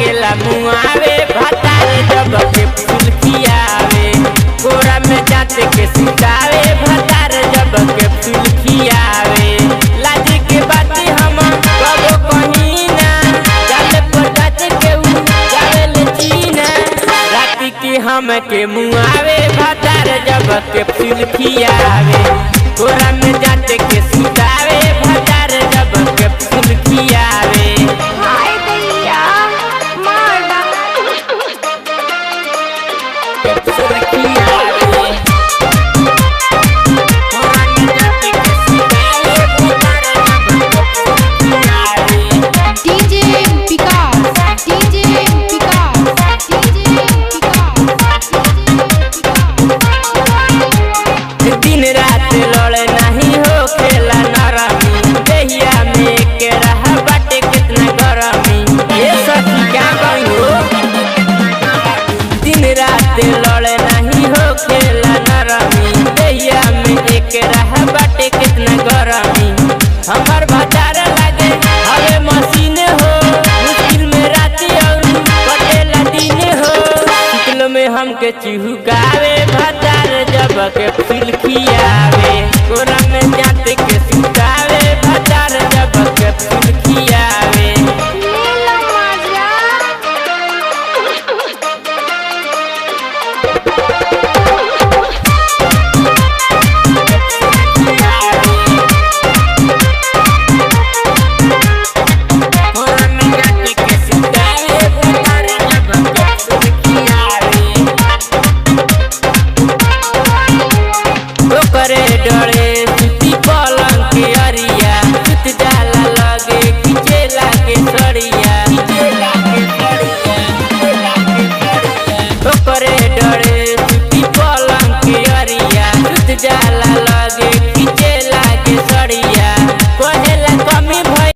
लागेला मुआवे भतार जब के फूल खियावे कोरा में जाते के सुतावे भतार जब के फूल खियावे लाजी के बाती हम कबो कहीं ना जाले पर जाते के उ जावे ले चीना राती की हम के मुआवे भतार जब के फूल खियावे कोरा में जाते के सुतावे भतार जब के फूल खियावे हाय दैया मारदा फूल खियावे कोरा में जाते के सुतावे भतार जब के फूल खियावे डीजे विकास दिन रात लड़े नहीं हो खेला नरमी दहिया में के रहा बाटे कितना गरमी ये सखी क्या कही हो दिन रात लड़े नहीं हो खेला नरमी दहिया में एक रहा बाटे कितना गरमी हमार बाजार लागे हवे मशीन हो मुश्किल में राती और कटेला दिन हो किलो में हमके चिहुकावे भतार जब के फूल खियावे कोरा में